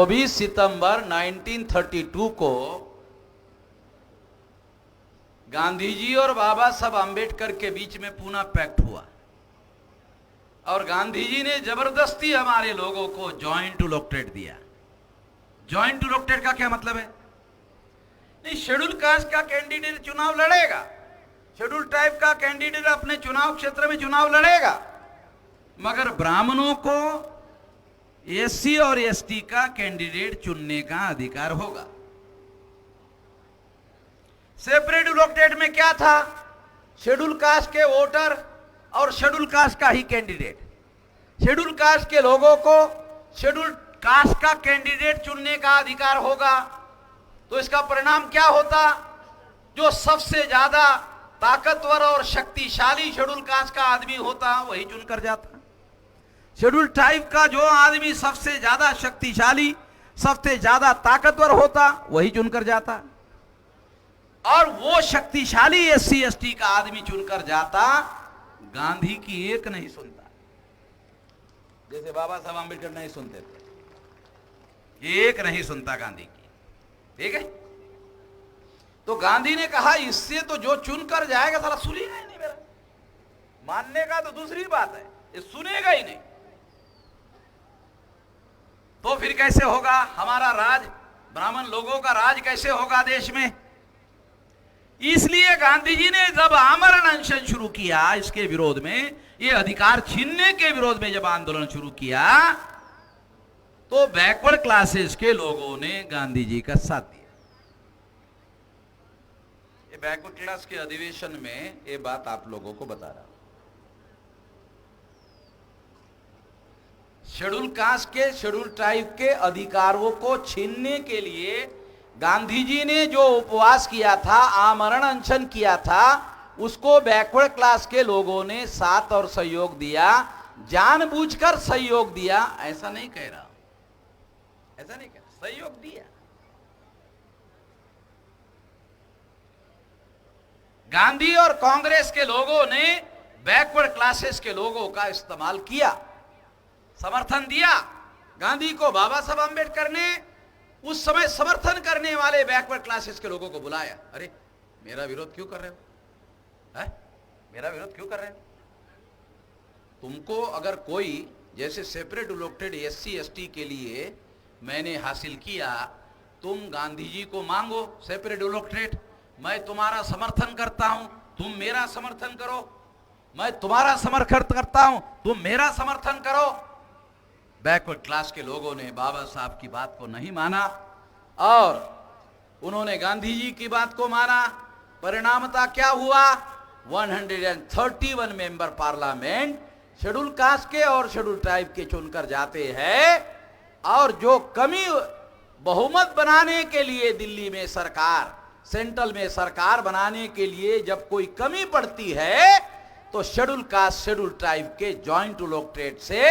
24 सितंबर 1932 को गांधी जी और बाबा साहब आम्बेडकर के बीच में पूना पैक्ट हुआ और गांधी जी ने जबरदस्ती हमारे लोगों को जॉइंट इलेक्टेड दिया। जॉइंट इलेक्टेड का क्या मतलब है? नहीं, शेड्यूल कास्ट का कैंडिडेट चुनाव लड़ेगा, शेड्यूल ट्राइब का कैंडिडेट अपने चुनाव क्षेत्र में चुनाव लड़ेगा, मगर ब्राह्मणों को एससी और एसटी का कैंडिडेट चुनने का अधिकार होगा। सेपरेट इलेक्टेड में क्या था? शेड्यूल कास्ट के वोटर और शेड्यूल कास्ट का ही कैंडिडेट। शेड्यूल कास्ट के लोगों को शेड्यूल कास्ट का कैंडिडेट चुनने का अधिकार होगा। तो इसका परिणाम क्या होता? जो सबसे ज्यादा ताकतवर और शक्तिशाली शेड्यूल कास्ट का आदमी होता वही चुनकर जाता। शेड्यूल ट्राइब का जो आदमी सबसे ज्यादा शक्तिशाली, सबसे ज्यादा ताकतवर होता वही चुनकर जाता, और वो शक्तिशाली एससी एसटी का आदमी चुनकर जाता। गांधी की एक नहीं सुनता, जैसे बाबा साहब आम्बेडकर नहीं सुनते थे, एक नहीं सुनता गांधी की। ठीक है, तो गांधी ने कहा इससे तो जो चुनकर जाएगा साला सुनेगा ही नहीं मेरा। मानने का तो दूसरी बात है, ये सुनेगा ही नहीं। तो फिर कैसे होगा हमारा राज? ब्राह्मण लोगों का राज कैसे होगा देश में? इसलिए गांधी जी ने जब आमरण अनशन शुरू किया इसके विरोध में, ये अधिकार छीनने के विरोध में जब आंदोलन शुरू किया, तो बैकवर्ड क्लासेस के लोगों ने गांधी जी का साथ दिया। ये बैकवर्ड क्लास के अधिवेशन में ये बात आप लोगों को बता रहा हूं। शेड्यूल कास्ट के, शेड्यूल ट्राइब के अधिकारों को छीनने के लिए गांधी जी ने जो उपवास किया था, आमरण अनशन किया था, उसको बैकवर्ड क्लास के लोगों ने साथ और सहयोग दिया, जानबूझकर सहयोग दिया। ऐसा नहीं कह रहा, ऐसा नहीं कह रहा, सहयोग दिया। गांधी और कांग्रेस के लोगों ने बैकवर्ड क्लासेस के लोगों का इस्तेमाल किया, समर्थन दिया। गांधी को बाबा साहब आम्बेडकर ने उस समय समर्थन करने वाले बैकवर्ड क्लासेस के लोगों को बुलाया। अरे मेरा विरोध क्यों कर रहे हो? है? मेरा विरोध क्यों कर रहे हो? तुमको अगर कोई जैसे सेपरेट इलेक्टेड एससी एसटी के लिए मैंने हासिल किया, तुम गांधी जी को मांगो सेपरेट इलेक्टेड, मैं तुम्हारा समर्थन करता हूं, तुम मेरा समर्थन करो, मैं तुम्हारा समर्थन करता हूं, तुम मेरा समर्थन करो। बैकवर्ड क्लास के लोगों ने बाबा साहब की बात को नहीं माना और उन्होंने गांधी जी की बात को माना। परिणामता क्या हुआ? 131 मेंबर पार्लियामेंट शेड्यूल कास्ट के और शेड्यूल ट्राइब के चुनकर जाते हैं, और जो कमी बहुमत बनाने के लिए दिल्ली में सरकार, सेंट्रल में सरकार बनाने के लिए जब कोई कमी पड़ती है, तो शेड्यूल कास्ट शेड्यूल ट्राइब के जॉइंट इलेक्टेड से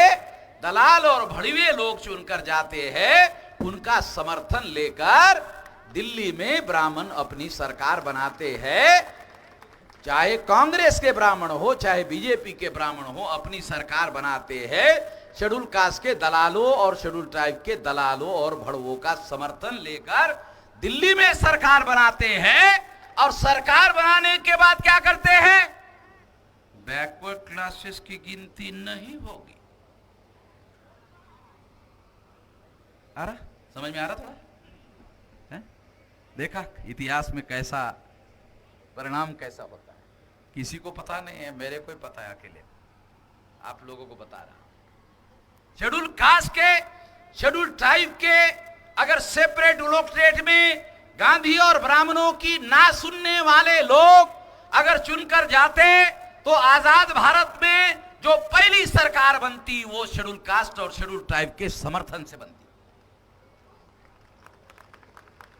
दलाल और भड़वे लोग चुनकर जाते हैं। उनका समर्थन लेकर दिल्ली में ब्राह्मण अपनी सरकार बनाते हैं। चाहे कांग्रेस के ब्राह्मण हो, चाहे बीजेपी के ब्राह्मण हो, अपनी सरकार बनाते हैं। शेड्यूल कास्ट के दलालों और शेड्यूल ट्राइब के दलालों और भड़वों का समर्थन लेकर दिल्ली में सरकार बनाते हैं, और सरकार बनाने के बाद क्या करते हैं? बैकवर्ड क्लासेस की गिनती नहीं होगी। आ रहा, समझ में आ रहा थोड़ा? है? देखा इतिहास में कैसा परिणाम कैसा होता है, किसी को पता नहीं है, मेरे को पता है, अकेले आप लोगों को बता रहा हूं। शेड्यूल कास्ट के, शेड्यूल ट्राइब के अगर सेपरेट इलेक्टेड में गांधी और ब्राह्मणों की ना सुनने वाले लोग अगर चुनकर जाते, तो आजाद भारत में जो पहली सरकार बनती वो शेड्यूल कास्ट और शेड्यूल ट्राइब के समर्थन से बनती।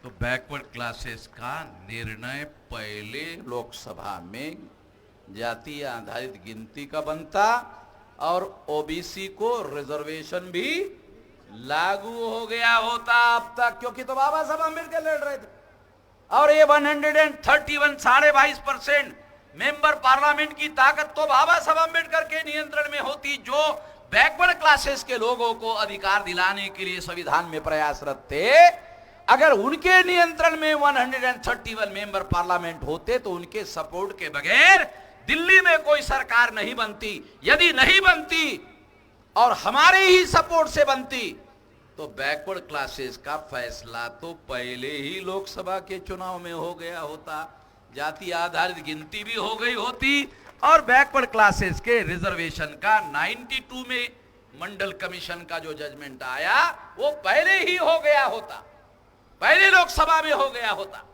तो बैकवर्ड क्लासेस का निर्णय पहले लोकसभा में जातीय आधारित गिनती का बनता, और ओबीसी को रिजर्वेशन भी लागू हो गया होता अब तक, क्योंकि तो बाबा साहब अम्बेडकर लड़ रहे थे। और ये 131 22% मेंबर पार्लियामेंट की ताकत तो बाबा साहब अम्बेडकर के नियंत्रण में होती, जो बैकवर्ड क्लासेस के लोगों को अधिकार दिलाने के लिए संविधान में प्रयासरत थे। अगर उनके नियंत्रण में 131 मेंबर पार्लियामेंट होते तो उनके सपोर्ट के बगैर दिल्ली में कोई सरकार नहीं बनती। यदि नहीं बनती और हमारे ही सपोर्ट से बनती तो बैकवर्ड क्लासेस का फैसला तो पहले ही लोकसभा के चुनाव में हो गया होता, जाति आधारित गिनती भी हो गई होती और बैकवर्ड क्लासेस के रिजर्वेशन का 92 में मंडल कमीशन का जो जजमेंट आया वो पहले ही हो गया होता, पहले लोकसभा में हो गया होता।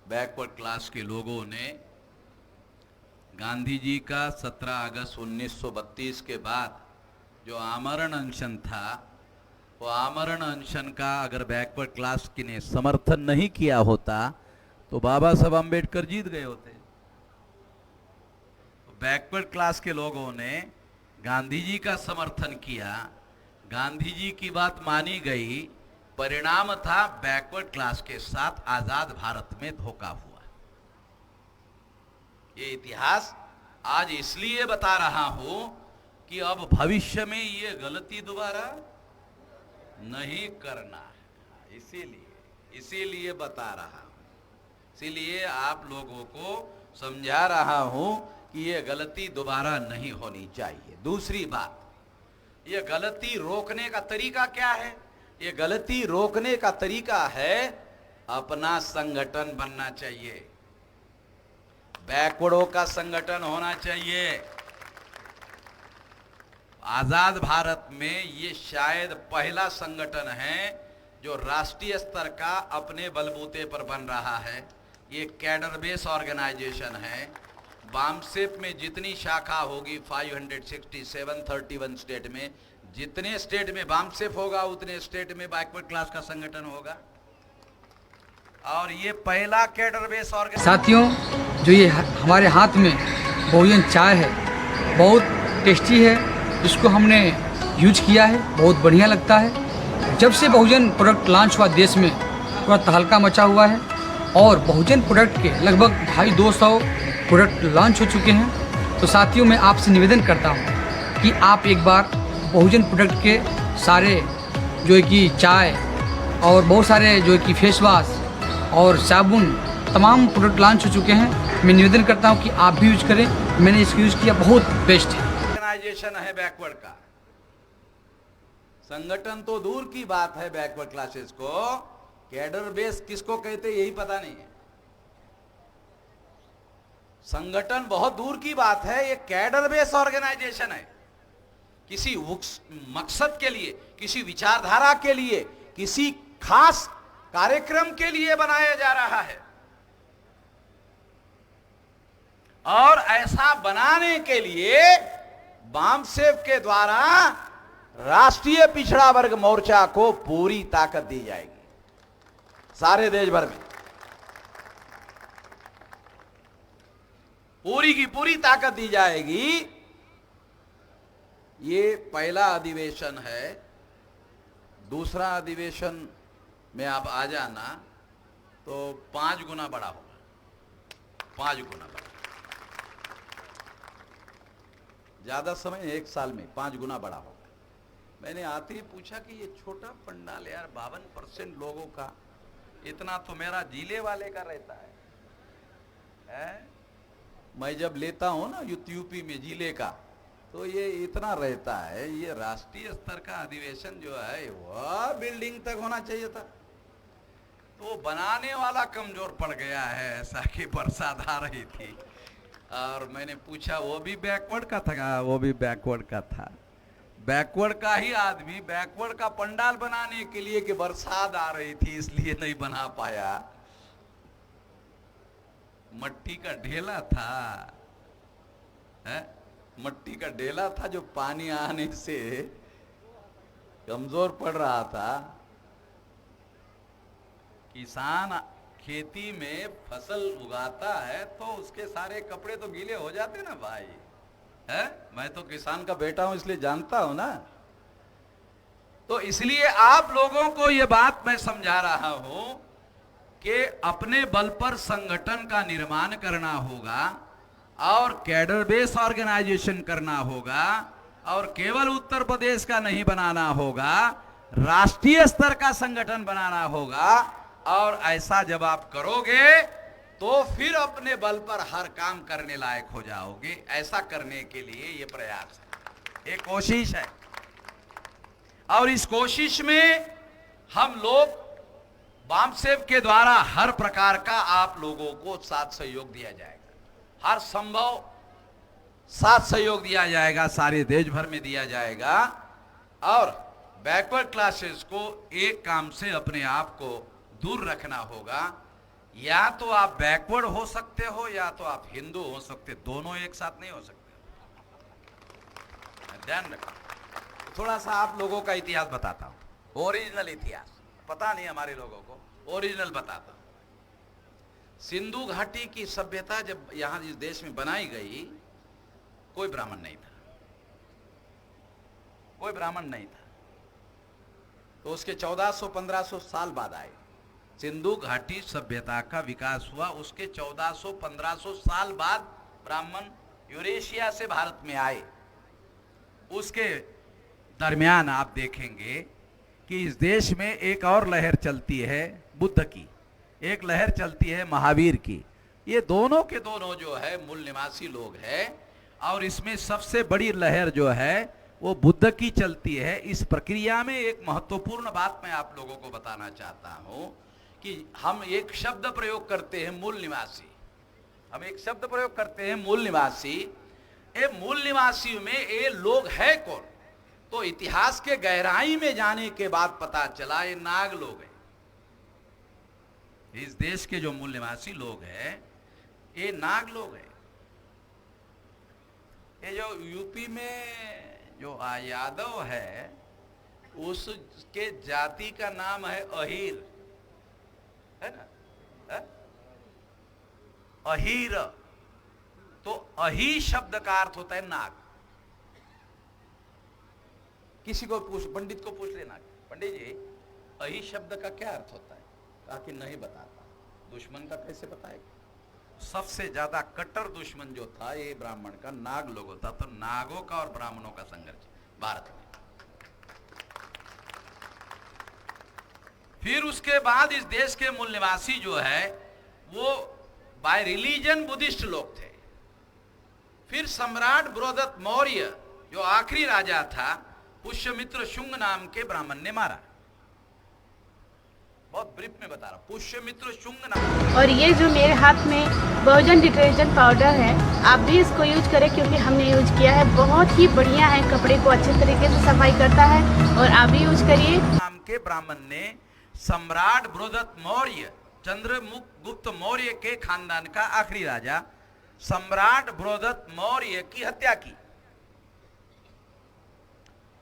बैकवर्ड क्लास के लोगों ने गांधी जी का 17 अगस्त 1932 के बाद जो आमरण अनशन था, वो आमरण अनशन का अगर बैकवर्ड क्लास की ने समर्थन नहीं किया होता तो बाबा साहब अम्बेडकर जीत गए होते। तो बैकवर्ड क्लास के लोगों ने गांधी जी का समर्थन किया, गांधी जी की बात मानी गई, परिणाम था बैकवर्ड क्लास के साथ आजाद भारत में धोखा हुआ। ये इतिहास आज इसलिए बता रहा हूं कि अब भविष्य में ये गलती दोबारा नहीं करना है, इसीलिए बता रहा हूं, इसीलिए आप लोगों को समझा रहा हूं कि ये गलती दोबारा नहीं होनी चाहिए। दूसरी बात, ये गलती रोकने का तरीका क्या है? ये गलती रोकने का तरीका है अपना संगठन बनना चाहिए, बैकवर्डों का संगठन होना चाहिए। आजाद भारत में ये शायद पहला संगठन है जो राष्ट्रीय स्तर का अपने बलबूते पर बन रहा है। ये कैडर बेस ऑर्गेनाइजेशन है। बामसेप में जितनी शाखा होगी 567 31 स्टेट में, जितने स्टेट में बामसेप होगा उतने स्टेट में बैकवर्ड क्लास का संगठन होगा। और ये पहला कैडर बेस ऑर्गेनाइजेशन। साथियों, जो ये हमारे हाथ में बहुजन चाय है बहुत टेस्टी है, इसको हमने यूज किया है, बहुत बढ़िया लगता है। जब से बहुजन प्रोडक्ट लॉन्च हुआ देश में पूरा तहलका मचा हुआ है और बहुजन प्रोडक्ट के लगभग 250 प्रोडक्ट लॉन्च हो चुके हैं। तो साथियों, मैं आपसे निवेदन करता हूँ कि आप एक बार बहुजन प्रोडक्ट के सारे जो है कि चाय और बहुत सारे जो है कि फेस वॉश और साबुन तमाम प्रोडक्ट लॉन्च हो चुके हैं। मैं निवेदन करता हूं कि आप भी यूज करें। मैंने इसको यूज किया, बहुत बेस्ट है। ऑर्गेनाइजेशन है बैकवर्ड का, संगठन तो दूर की बात है। बैकवर्ड क्लासेस को कैडर बेस किसको कहते यही पता नहीं है। संगठन बहुत दूर की बात है, ये कैडर बेस ऑर्गेनाइजेशन है। किसी मकसद के लिए, किसी विचारधारा के लिए, किसी खास कार्यक्रम के लिए बनाया जा रहा है। और ऐसा बनाने के लिए बामसेप के द्वारा राष्ट्रीय पिछड़ा वर्ग मोर्चा को पूरी ताकत दी जाएगी। सारे देश भर में पूरी की पूरी ताकत दी जाएगी। ये पहला अधिवेशन है। दूसरा अधिवेशन में आप आ जाना तो 5 गुना बड़ा होगा, 5 गुना बड़ा। ज्यादा समय 1 साल में 5 गुना बड़ा होगा। मैंने आते ही पूछा कि ये छोटा पंडाल यार 52% लोगों का, इतना तो मेरा जिले वाले का रहता है? मैं जब लेता हूं ना यूपी में जिले का तो ये इतना रहता है। ये राष्ट्रीय स्तर का अधिवेशन जो है वह बिल्डिंग तक होना चाहिए था। तो बनाने वाला कमजोर पड़ गया है, ऐसा कि बरसात आ रही थी और मैंने पूछा, वो भी बैकवर्ड का था? वो भी बैकवर्ड का था। बैकवर्ड का ही आदमी बैकवर्ड का पंडाल बनाने के लिए कि बरसात आ रही थी इसलिए नहीं बना पाया। मट्टी का ढेला था, है? मट्टी का ढेला था जो पानी आने से कमजोर पड़ रहा था। किसान खेती में फसल उगाता है तो उसके सारे कपड़े तो गीले हो जाते ना भाई, है? मैं तो किसान का बेटा हूं इसलिए जानता हूं ना। तो इसलिए आप लोगों को यह बात मैं समझा रहा हूं कि अपने बल पर संगठन का निर्माण करना होगा और कैडर बेस ऑर्गेनाइजेशन करना होगा, और केवल उत्तर प्रदेश का नहीं बनाना होगा, राष्ट्रीय स्तर का संगठन बनाना होगा। और ऐसा जब आप करोगे तो फिर अपने बल पर हर काम करने लायक हो जाओगे। ऐसा करने के लिए ये प्रयास है, ये कोशिश है। और इस कोशिश में हम लोग बामसेव के द्वारा हर प्रकार का आप लोगों को साथ सहयोग दिया जाएगा, हर संभव साथ सहयोग दिया जाएगा, सारे देश भर में दिया जाएगा। और बैकवर्ड क्लासेस को एक काम से अपने आप को दूर रखना होगा। या तो आप बैकवर्ड हो सकते हो या तो आप हिंदू हो सकते, दोनों एक साथ नहीं हो सकते। ध्यान रखना। थोड़ा सा आप लोगों का इतिहास बताता हूं, ओरिजिनल इतिहास पता नहीं हमारे लोगों को, ओरिजिनल बताता हूं। सिंधु घाटी की सभ्यता जब यहां इस देश में बनाई गई, कोई ब्राह्मण नहीं था, कोई ब्राह्मण नहीं था। तो उसके 1400-1500 साल बाद आए, सिंधु घाटी सभ्यता का विकास हुआ। उसके 1400-1500 साल बाद ब्राह्मण यूरेशिया से भारत में आए। उसके दरमियान आप देखेंगे कि इस देश में एक और लहर चलती है बुद्ध की, एक लहर चलती है महावीर की। ये दोनों के दोनों जो है मूल निवासी लोग हैं, और इसमें सबसे बड़ी लहर जो है वो बुद्ध की चलती है। इस प्रक्रिया में एक महत्वपूर्ण बात मैं आप लोगों को बताना चाहता हूं कि हम एक शब्द प्रयोग करते हैं मूल निवासी, हम एक शब्द प्रयोग करते हैं मूल निवासी। ये मूल निवासी में ये लोग है कौन? तो इतिहास के गहराई में जाने के बाद पता चला ये नाग लोग हैं। इस देश के जो मूल निवासी लोग हैं ये नाग लोग हैं। ये जो यूपी में जो यादव है उसके जाति का नाम है अहीर, है ना, है? अहीर। तो अही शब्द का अर्थ होता है नाग। किसी को पूछ, पंडित को पूछ लेना, पंडित जी अही शब्द का क्या अर्थ होता है? कहा कि नहीं बताता। दुश्मन का कैसे बताएगा? सबसे ज्यादा कट्टर दुश्मन जो था ये ब्राह्मण का, नाग लोगों था। तो नागों का और ब्राह्मणों का संघर्ष भारत में। फिर उसके बाद इस देश के मूल निवासी जो है वो बाय रिलीजन बुद्धिस्ट लोग थे। फिर सम्राट बृहदत्त मौर्य जो आखिरी राजा था, पुष्यमित्र शुंग नाम के ब्राह्मण ने मारा। बहुत ब्रीफ में बता रहा, पुष्यमित्र शुंग नाम। और ये जो मेरे हाथ में बहुजन डिटर्जेंट पाउडर है, आप भी इसको यूज करें क्योंकि हमने यूज किया है, बहुत ही बढ़िया है, कपड़े को अच्छे तरीके से सफाई करता है और आप भी यूज करिए। नाम के ब्राह्मण ने सम्राट बृहदत्त मौर्य, चंद्रगुप्त मौर्य के खानदान का आखिरी राजा सम्राट बृहदत्त मौर्य की हत्या की।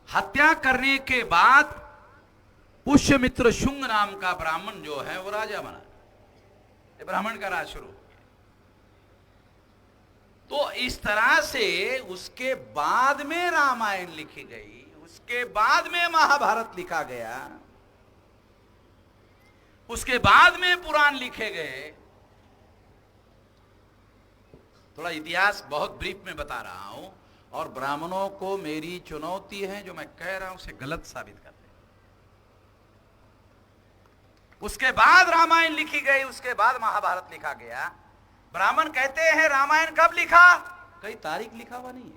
हत्या करने के बाद पुष्यमित्र शुंग नाम का ब्राह्मण जो है वो राजा बना। ये ब्राह्मण का राज शुरू। तो इस तरह से उसके बाद में रामायण लिखी गई, उसके बाद में महाभारत लिखा गया, उसके बाद में पुराण लिखे गए। थोड़ा इतिहास बहुत ब्रीफ में बता रहा हूं, और ब्राह्मणों को मेरी चुनौती है, जो मैं कह रहा हूं उसे गलत साबित कर दे। उसके बाद रामायण लिखी गई, उसके बाद महाभारत लिखा गया। ब्राह्मण कहते हैं रामायण कब लिखा? कई तारीख लिखा हुआ नहीं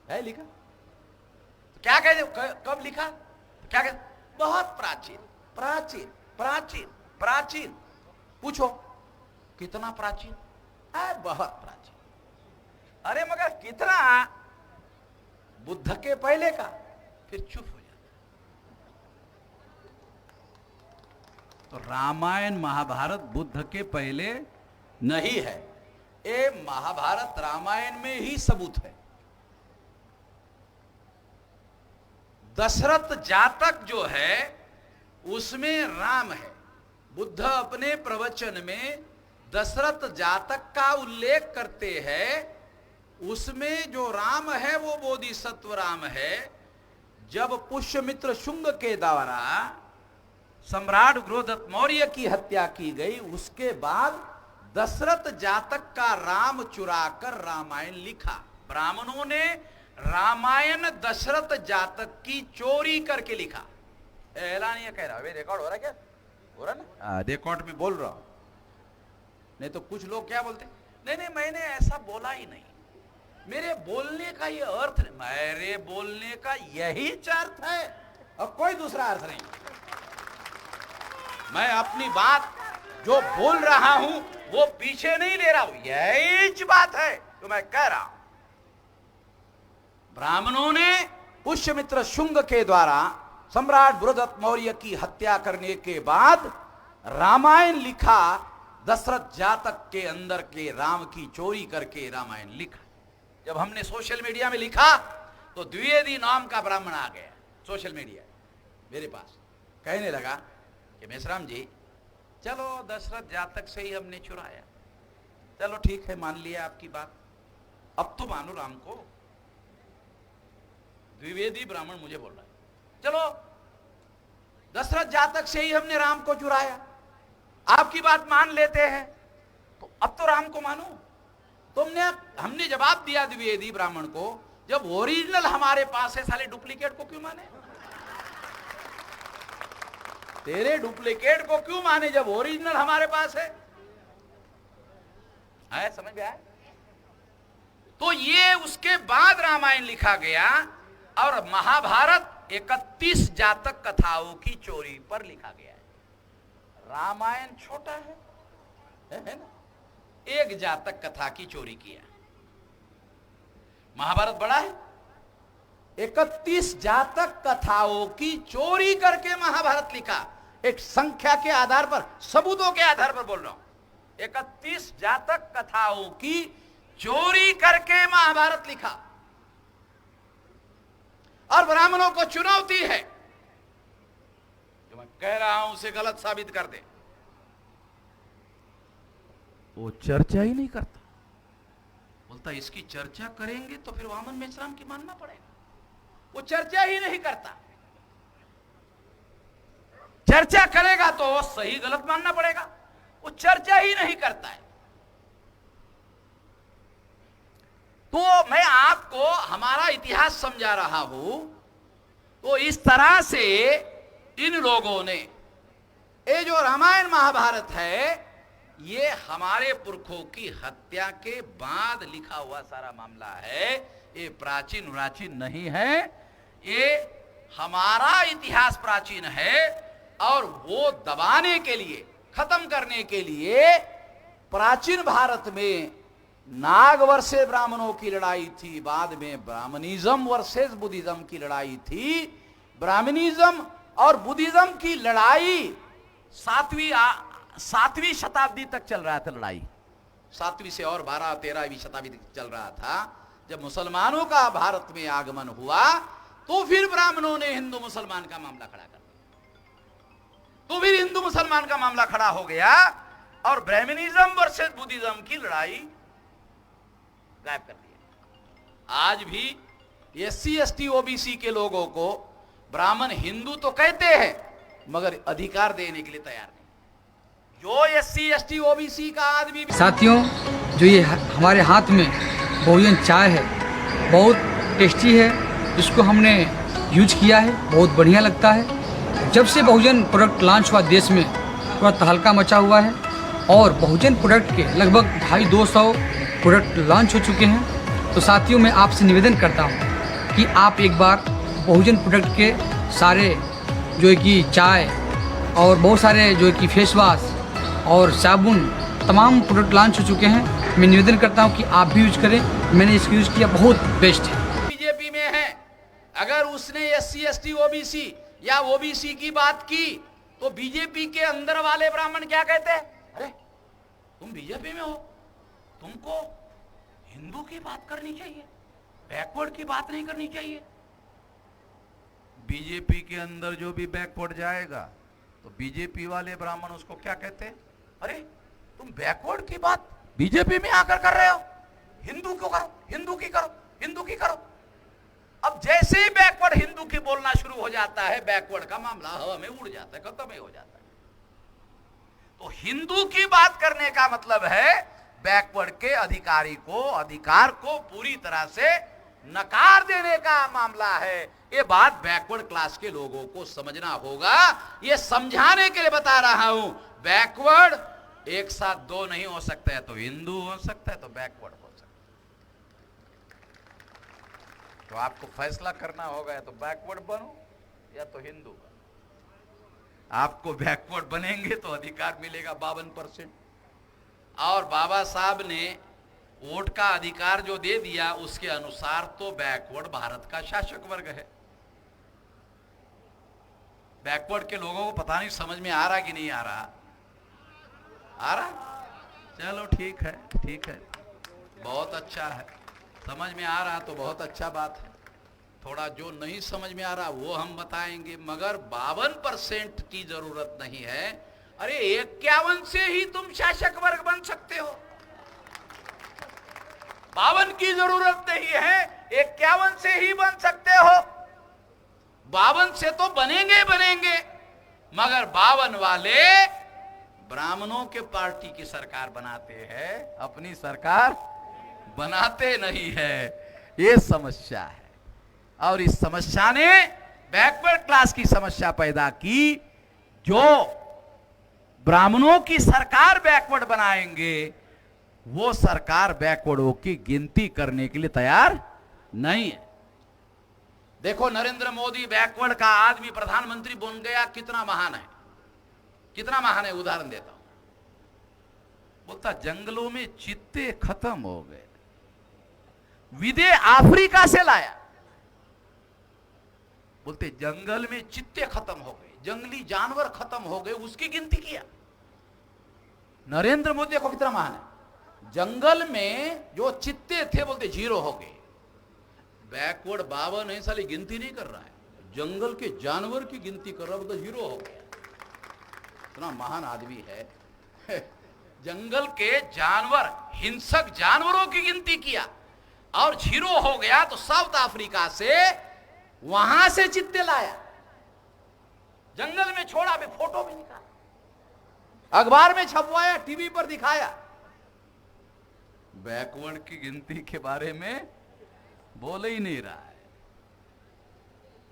है लिखा? तो क्या कहते, कब लिखा? तो क्या कहते? बहुत प्राचीन प्राचीन प्राचीन प्राचीन। पूछो कितना प्राचीन है? बहुत प्राचीन। अरे मगर कितना? बुद्ध के पहले का। फिर चुप हो जाता। तो रामायण महाभारत बुद्ध के पहले नहीं है, ये महाभारत रामायण में ही सबूत है। दशरथ जातक जो है उसमें राम है। बुद्ध अपने प्रवचन में दशरथ जातक का उल्लेख करते हैं। उसमें जो राम है वो बोधिसत्व राम है। जब पुष्यमित्र शुंग के द्वारा सम्राट बृहदत्त मौर्य की हत्या की गई, उसके बाद दशरथ जातक का राम चुराकर रामायण लिखा। ब्राह्मणों ने रामायण दशरथ जातक की चोरी करके लिखा। ऐलान ये कह रहा है, रिकॉर्ड हो रहा है क्या? हो रहा ना, रिकॉर्ड में बोल रहा हूं। नहीं तो कुछ लोग क्या बोलते, नहीं नहीं मैंने ऐसा बोला ही नहीं, मेरे बोलने का ये अर्थ नहीं, मेरे बोलने का यही अर्थ है और कोई दूसरा अर्थ नहीं। मैं अपनी बात जो बोल रहा हूं वो पीछे नहीं ले रहा हूं, यही बात है तो मैं कह रहा हूं। ब्राह्मणों ने पुष्यमित्र शुंग के द्वारा सम्राट बृहदत्त मौर्य की हत्या करने के बाद रामायण लिखा। दशरथ जातक के अंदर के राम की चोरी करके रामायण लिखा। जब हमने सोशल मीडिया में लिखा तो द्विवेदी नाम का ब्राह्मण आ गया सोशल मीडिया मेरे पास, कहने लगा कि मेसराम जी चलो दशरथ जातक से ही हमने चुराया, चलो ठीक है मान लिया आपकी बात, अब तो मानो राम को। द्विवेदी ब्राह्मण मुझे बोल रहा है चलो दशरथ जातक से ही हमने राम को चुराया, आपकी बात मान लेते हैं, तो अब तो राम को मानो। हमने जवाब दिया द्विवेदी ब्राह्मण को, जब ओरिजिनल हमारे पास है साले डुप्लीकेट को क्यों माने? तेरे डुप्लीकेट को क्यों माने जब ओरिजिनल हमारे पास है? समझ में आया? तो ये उसके बाद रामायण लिखा गया और महाभारत 31 जातक कथाओं की चोरी पर लिखा गया है। रामायण छोटा है ना, एक जातक कथा की चोरी किया। महाभारत बड़ा है, 31 जातक कथाओं की चोरी करके महाभारत लिखा। एक संख्या के आधार पर, सबूतों के आधार पर बोल रहा हूं, 31 जातक कथाओं की चोरी करके महाभारत लिखा। और ब्राह्मणों को चुनौती है, जो मैं कह रहा हूं उसे गलत साबित कर दे। वो चर्चा ही नहीं करता, बोलता इसकी चर्चा करेंगे तो फिर वामन मेश्राम की मानना पड़ेगा। वो चर्चा ही नहीं करता, चर्चा करेगा तो सही गलत मानना पड़ेगा, वो चर्चा ही नहीं करता है। तो मैं आपको हमारा इतिहास समझा रहा हूं। तो इस तरह से इन लोगों ने ये जो रामायण महाभारत है, ये हमारे पुरखों की हत्या के बाद लिखा हुआ सारा मामला है। ये प्राचीन नहीं है, ये हमारा इतिहास प्राचीन है। और वो दबाने के लिए, खत्म करने के लिए प्राचीन भारत में नाग वर्सेस ब्राह्मणों की लड़ाई थी, बाद में ब्राह्मणिज्म वर्सेस बुद्धिज्म की लड़ाई थी। ब्राह्मणिज्म और बुद्धिज्म की लड़ाई 7वीं शताब्दी तक चल रहा था। लड़ाई 7वीं से और 12-13वीं शताब्दी तक चल रहा था। जब मुसलमानों का भारत में आगमन हुआ तो फिर ब्राह्मणों ने हिंदू मुसलमान का मामला खड़ा कर दिया, तो फिर हिंदू मुसलमान का मामला खड़ा हो गया और ब्राह्मणिज्म वर्सेस बुद्धिज्म की लड़ाई गायब कर दिया। आज भी SC ST OBC के लोगों को ब्राह्मण हिंदू तो कहते हैं मगर अधिकार देने के लिए तैयार नहीं। जो SC ST OBC का आदमी साथियों, जो ये हमारे हाथ में बहुजन चाय है, बहुत टेस्टी है, इसको हमने यूज किया है, बहुत बढ़िया लगता है। जब से बहुजन प्रोडक्ट लॉन्च हुआ देश में थोड़ा तहलका मचा हुआ है और बहुजन प्रोडक्ट के लगभग 250 प्रोडक्ट लॉन्च हो चुके हैं। तो साथियों, मैं आपसे निवेदन करता हूं कि आप एक बार बहुजन प्रोडक्ट के सारे जो है कि चाय और बहुत सारे जो है कि फेस वॉश और साबुन, तमाम प्रोडक्ट लॉन्च हो चुके हैं। मैं निवेदन करता हूं कि आप भी यूज करें। मैंने इसको यूज किया, बहुत बेस्ट है। बीजेपी में है, अगर उसने SC ST OBC या OBC की बात की तो बीजेपी के अंदर वाले ब्राह्मण क्या कहते हैं? अरे तुम बीजेपी में हो, तुमको हिंदू की बात करनी चाहिए, बैकवर्ड की बात नहीं करनी चाहिए। बीजेपी के अंदर जो भी बैकवर्ड जाएगा तो बीजेपी वाले ब्राह्मण उसको क्या कहते हैं? अरे तुम बैकवर्ड की बात बीजेपी में आकर कर रहे हो, हिंदू क्यों करो, हिंदू की करो, हिंदू की करो। अब जैसे ही बैकवर्ड हिंदू की बोलना शुरू हो जाता है, बैकवर्ड का मामला हवा में उड़ जाता है, खत्म ही हो जाता है। तो हिंदू की बात करने का मतलब है बैकवर्ड के अधिकार को पूरी तरह से नकार देने का मामला है। ये बात बैकवर्ड क्लास के लोगों को समझना होगा। ये समझाने के लिए बता रहा हूं, बैकवर्ड एक साथ दो नहीं हो सकता है, तो हिंदू हो सकता है तो बैकवर्ड हो सकता है। तो आपको फैसला करना होगा, या तो बैकवर्ड बनो या तो हिंदू बनो। आपको बैकवर्ड बनेंगे तो अधिकार मिलेगा 52%, और बाबा साहब ने वोट का अधिकार जो दे दिया उसके अनुसार तो बैकवर्ड भारत का शासक वर्ग है। बैकवर्ड के लोगों को पता नहीं समझ में आ रहा कि नहीं आ रहा? आ रहा? चलो ठीक है, ठीक है, बहुत अच्छा है। समझ में आ रहा तो बहुत अच्छा बात है। थोड़ा जो नहीं समझ में आ रहा वो हम बताएंगे, मगर 52% की जरूरत नहीं है। अरे 51 से ही तुम शासक वर्ग बन सकते हो, 52 की जरूरत नहीं है, 51 से ही बन सकते हो। 52 से तो बनेंगे, मगर 52 वाले ब्राह्मणों के पार्टी की सरकार बनाते हैं, अपनी सरकार बनाते नहीं है। ये समस्या है, और इस समस्या ने बैकवर्ड क्लास की समस्या पैदा की। जो ब्राह्मणों की सरकार बैकवर्ड बनाएंगे, वो सरकार बैकवर्डों की गिनती करने के लिए तैयार नहीं है। देखो, नरेंद्र मोदी बैकवर्ड का आदमी प्रधानमंत्री बन गया, कितना महान है, कितना महान है। उदाहरण देता हूं, बोलता जंगलों में चित्ते खत्म हो गए, विदे अफ्रीका से लाया। बोलते जंगल में चित्ते खत्म हो गए, जंगली जानवर खत्म हो गए, उसकी गिनती किया। नरेंद्र मोदी देखो कितना महान है, जंगल में जो चित्ते थे बोलते 0 हो गए। बैकवर्ड 52 है, साली गिनती नहीं कर रहा है, जंगल के जानवर की गिनती कर रहा है, बोलते 0 हो गया। इतना महान आदमी है। जंगल के जानवर, हिंसक जानवरों की गिनती किया और 0 हो गया, तो साउथ अफ्रीका से वहां से चित्ते लाया, जंगल में छोड़ा, भी फोटो भी निकाला, अखबार में छपवाया, टीवी पर दिखाया। बैकवर्ड की गिनती के बारे में बोल ही नहीं रहा है।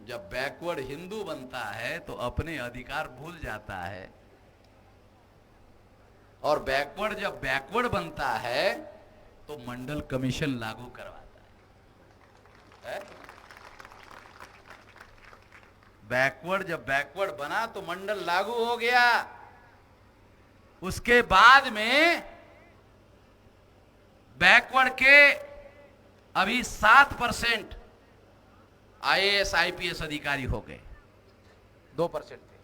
जब बैकवर्ड हिंदू बनता है तो अपने अधिकार भूल जाता है, और बैकवर्ड जब बैकवर्ड बनता है तो मंडल कमीशन लागू करवाता है। बैकवर्ड जब बैकवर्ड बना तो मंडल लागू हो गया। उसके बाद में बैकवर्ड के अभी 7% IAS IPS अधिकारी हो गए, 2% थे।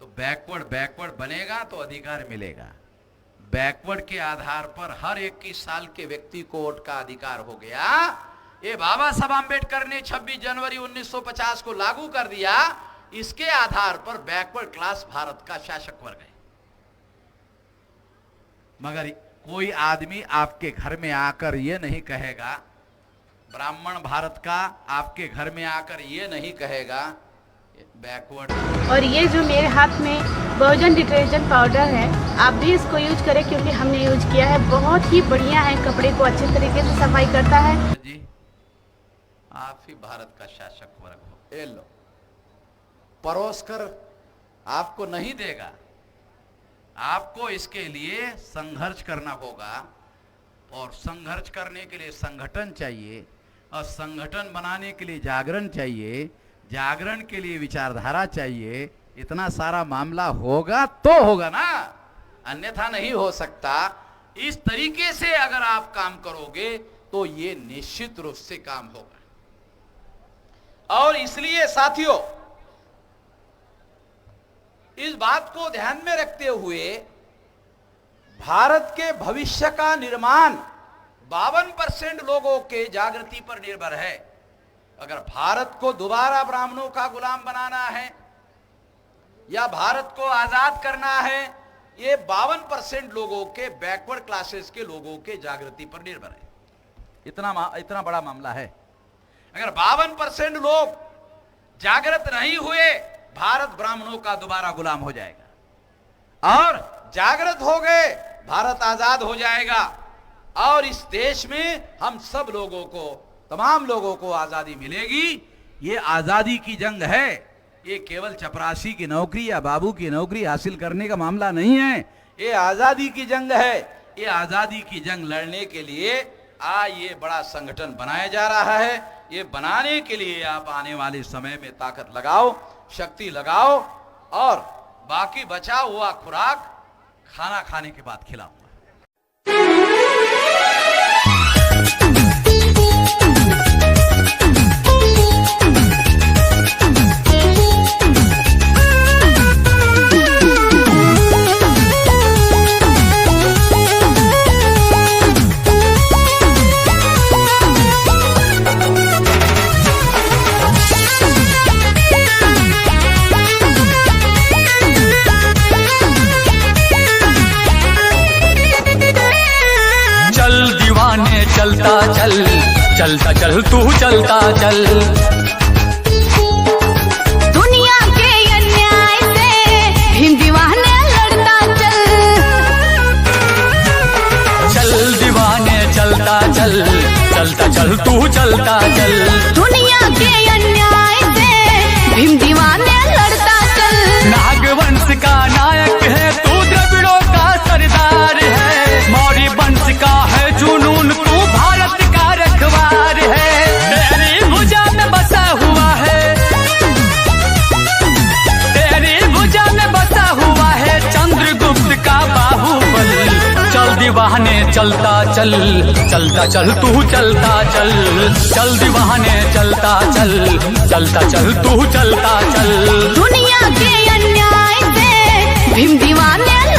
तो बैकवर्ड बनेगा तो अधिकार मिलेगा। बैकवर्ड के आधार पर हर 21 साल के व्यक्ति को वोट का अधिकार हो गया। ये बाबा साहब आंबेडकर ने 26 जनवरी 1950 को लागू कर दिया। इसके आधार पर बैकवर्ड क्लास भारत का शासक वर्ग है। मगर कोई आदमी आपके घर में आकर ये नहीं कहेगा, ब्राह्मण भारत का आपके घर में आकर ये नहीं कहेगा बैकवर्ड। और ये जो मेरे हाथ में बहुजन डिटर्जेंट पाउडर है, आप भी इसको यूज करें, क्योंकि हमने यूज किया है, बहुत ही बढ़िया है, कपड़े को अच्छे तरीके से सफाई करता है। जी, आप ही भारत का शासक वर्ग हो। ये लो, परोस कर आपको नहीं देगा, आपको इसके लिए संघर्ष करना होगा, और संघर्ष करने के लिए संगठन चाहिए, और संगठन बनाने के लिए जागरण चाहिए, जागरण के लिए विचारधारा चाहिए। इतना सारा मामला होगा तो होगा ना, अन्यथा नहीं हो सकता। इस तरीके से अगर आप काम करोगे तो ये निश्चित रूप से काम होगा। और इसलिए साथियों, इस बात को ध्यान में रखते हुए भारत के भविष्य का निर्माण 52% लोगों के जागृति पर निर्भर है। अगर भारत को दोबारा ब्राह्मणों का गुलाम बनाना है या भारत को आजाद करना है, ये 52% लोगों के, बैकवर्ड क्लासेस के लोगों के जागृति पर निर्भर है। इतना बड़ा मामला है। अगर 52% लोग जागृत नहीं हुए, भारत ब्राह्मणों का दोबारा गुलाम हो जाएगा। और जागृत हो गए, भारत आजाद हो जाएगा और इस देश में हम सब लोगों को, तमाम लोगों को आजादी मिलेगी। ये आजादी की जंग है, ये केवल चपरासी की नौकरी या बाबू की नौकरी हासिल करने का मामला नहीं है, ये आजादी की जंग है। ये आजादी की जंग लड़ने के लिए ये बड़ा संगठन बनाया जा रहा है। ये बनाने के लिए आप आने वाले समय में ताकत लगाओ, शक्ति लगाओ और बाकी बचा हुआ खुराक खाना खाने के बाद खिलाऊंगा। चलता चल, चलता चल तू चलता चल, दुनिया के अन्याय से भीम दीवाने लड़ता चल, चल दीवाने चलता चल, चलता चल तू चलता चल, दुनिया के अन्याय से भीम दीवाने लड़ता चल। नागवंश का नायक है तू, द्रविड़ों का सरदार है, मौर्य वंश का है जुनून, तू भारत का रखवार है, तेरी भुजा में बसा हुआ है, तेरी भुजा में बसा हुआ है चंद्रगुप्त का बाहुबल। चल दीवाने चलता चल, चलता चल तू चलता चल, चल दीवाने चलता चल, चलता चल तू चलता चल, दुनिया के अन्याय से भीम दीवाने